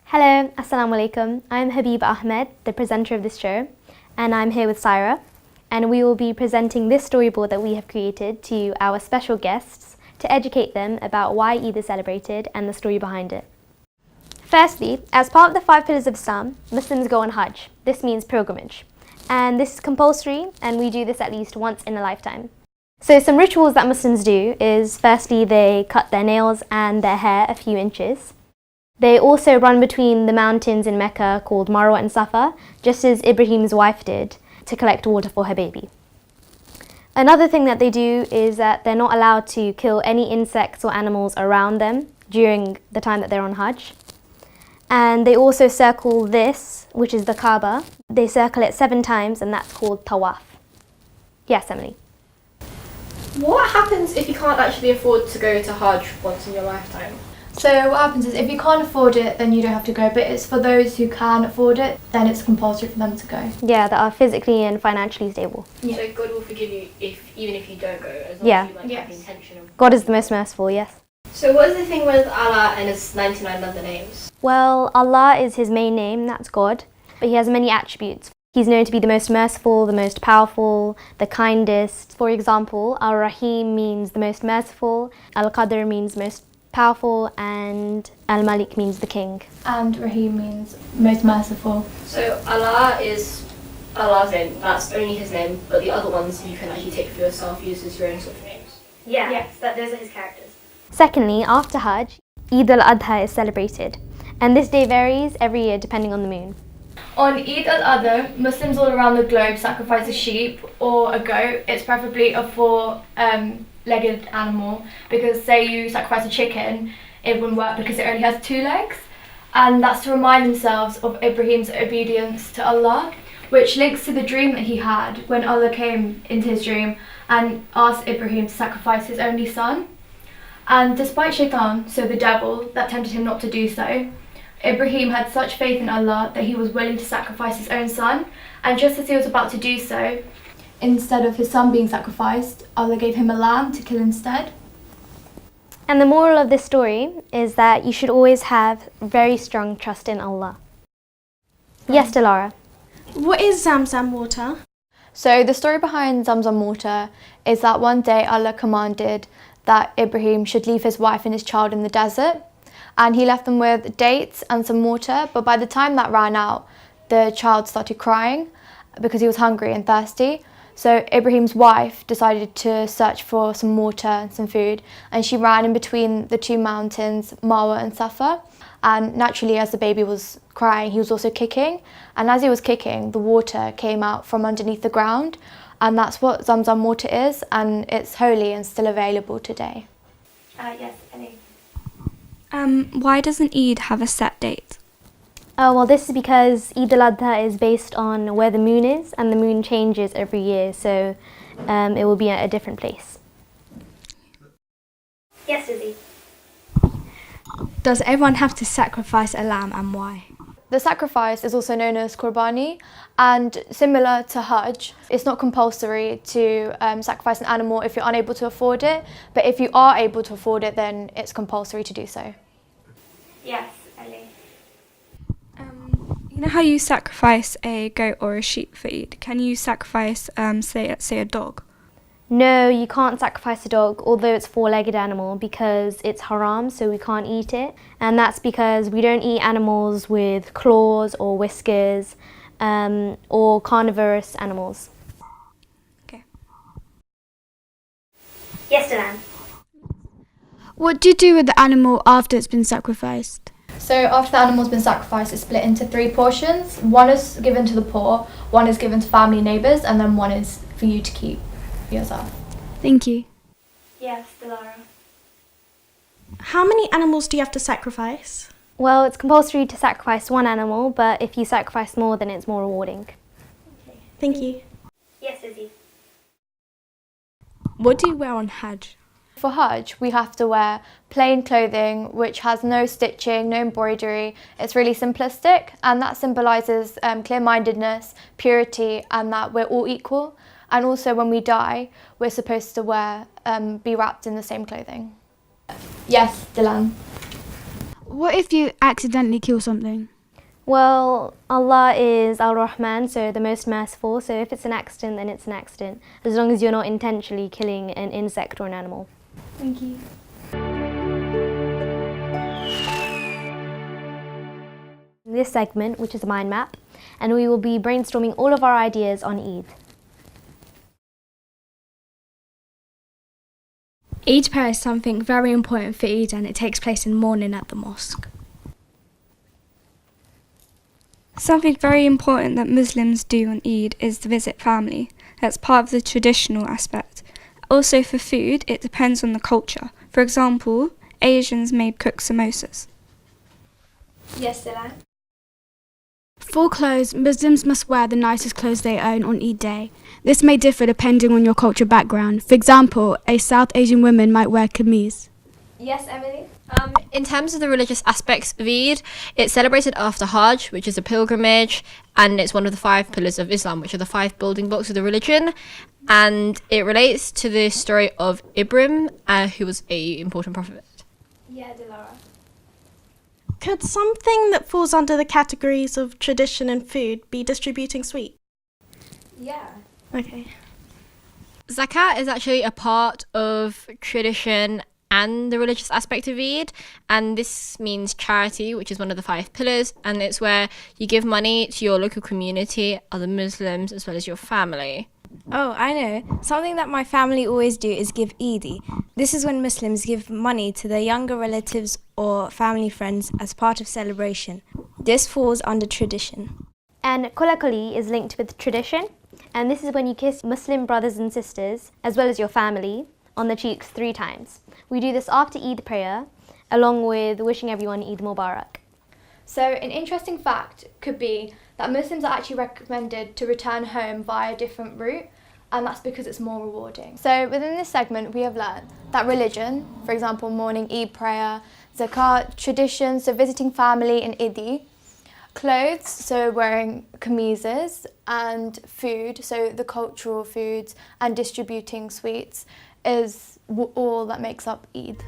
Hello, Assalamu alaikum. I'm Habib Ahmed, the presenter of this show, and I'm here with Syra, and we will be presenting this storyboard that we have created to our special guests to educate them about why Eid is celebrated and the story behind it. Firstly, as part of the 5 pillars of Islam, Muslims go on Hajj. This means pilgrimage, and this is compulsory, and we do this at least once in a lifetime. So some rituals that Muslims do is, firstly, they cut their nails and their hair a few inches. They also run between the mountains in Mecca called Marwa and Safa, just as Ibrahim's wife did, to collect water for her baby. Another thing that they do is that they're not allowed to kill any insects or animals around them during the time that they're on Hajj. And they also circle this, which is the Kaaba. They circle it 7 times, and that's called tawaf. Yes, Emily? What happens if you can't actually afford to go to Hajj once in your lifetime? So what happens is if you can't afford it, then you don't have to go, but it's for those who can afford it, then it's compulsory for them to go. Yeah, that are physically and financially stable. Yeah. So God will forgive you even if you don't go, as long as you have the intention of... God is the most merciful, yes. So what is the thing with Allah and his 99 other names? Well, Allah is his main name, that's God, but he has many attributes. He's known to be the most merciful, the most powerful, the kindest. For example, Ar-Rahim means the most merciful, Al-Qadr means most powerful, and Al-Malik means the king. And Rahim means most merciful. So Allah is Allah's name, that's only his name, but the other ones you can actually take for yourself, use as your own sort of names. Yeah, yes, those are his characters. Secondly, after Hajj, Eid al-Adha is celebrated, and this day varies every year depending on the moon. On Eid al-Adha, Muslims all around the globe sacrifice a sheep or a goat. It's preferably a 4-legged animal, because say you sacrifice a chicken, it wouldn't work because it only has 2 legs. And that's to remind themselves of Ibrahim's obedience to Allah, which links to the dream that he had when Allah came into his dream and asked Ibrahim to sacrifice his only son. And despite Shaitan, so the devil, that tempted him not to do so, Ibrahim had such faith in Allah that he was willing to sacrifice his own son, and just as he was about to do so, instead of his son being sacrificed, Allah gave him a lamb to kill instead. And the moral of this story is that you should always have very strong trust in Allah. Yes, Delara? What is Zamzam water? So the story behind Zamzam water is that one day Allah commanded that Ibrahim should leave his wife and his child in the desert, and he left them with dates and some water, but by the time that ran out, the child started crying because he was hungry and thirsty. So Ibrahim's wife decided to search for some water and some food, and she ran in between the 2 mountains, Marwa and Safa. And naturally, as the baby was crying, he was also kicking, and as he was kicking, the water came out from underneath the ground, and that's what Zamzam water is, and it's holy and still available today. Yes, Ellie. Why doesn't Eid have a set date? Oh, well, this is because Eid al-Adha is based on where the moon is, and the moon changes every year, so it will be at a different place. Yes, Susie. Does everyone have to sacrifice a lamb, and why? The sacrifice is also known as Qurbani, and similar to Hajj, it's not compulsory to sacrifice an animal if you're unable to afford it, but if you are able to afford it, then it's compulsory to do so. Yes, Ellie. You know how you sacrifice a goat or a sheep for Eid? Can you sacrifice, say a dog? No, you can't sacrifice a dog, although it's a 4-legged animal, because it's haram, so we can't eat it. And that's because we don't eat animals with claws or whiskers, or carnivorous animals. Okay. Yes, Delan. What do you do with the animal after it's been sacrificed? So after the animal's been sacrificed, it's split into 3 portions. 1 is given to the poor, 1 is given to family and neighbours, and then 1 is for you to keep yourself. Thank you. Yes, Delara. How many animals do you have to sacrifice? Well, it's compulsory to sacrifice 1 animal, but if you sacrifice more, then it's more rewarding. Thank you. Yes, Susie. What do you wear on Hajj? For Hajj, we have to wear plain clothing which has no stitching, no embroidery. It's really simplistic, and that symbolises clear-mindedness, purity, and that we're all equal. And also when we die, we're supposed to be wrapped in the same clothing. Yes, Dilan. What if you accidentally kill something? Well, Allah is Al-Rahman, so the most merciful, so if it's an accident, then it's an accident, as long as you're not intentionally killing an insect or an animal. Thank you. This segment, which is a mind map, and we will be brainstorming all of our ideas on Eid. Eid prayer is something very important for Eid, and it takes place in the morning at the mosque. Something very important that Muslims do on Eid is to visit family. That's part of the traditional aspect. Also for food, it depends on the culture. For example, Asians may cook samosas. Yes, Dilan. For clothes, Muslims must wear the nicest clothes they own on Eid day. This may differ depending on your cultural background. For example, a South Asian woman might wear kameez. Yes, Emily. In terms of the religious aspects of Eid, it's celebrated after Hajj, which is a pilgrimage, and it's one of the 5 pillars of Islam, which are the 5 building blocks of the religion. And it relates to the story of Ibrahim, who was an important prophet. Yeah, Dilara. Could something that falls under the categories of tradition and food be distributing sweet? Yeah. Okay. Zakat is actually a part of tradition and the religious aspect of Eid, and this means charity, which is one of the 5 pillars, and it's where you give money to your local community, other Muslims, as well as your family. Oh, I know. Something that my family always do is give Eid. This is when Muslims give money to their younger relatives or family friends as part of celebration. This falls under tradition. And Kulakuli is linked with tradition, and this is when you kiss Muslim brothers and sisters, as well as your family, on the cheeks 3 times. We do this after Eid prayer, along with wishing everyone Eid Mubarak. So an interesting fact could be that Muslims are actually recommended to return home via a different route, and that's because it's more rewarding. So within this segment, we have learned that religion, for example, morning Eid prayer, zakat, tradition, so visiting family and Eid, clothes, so wearing kameezes, and food, so the cultural foods and distributing sweets, is all that makes up Eid.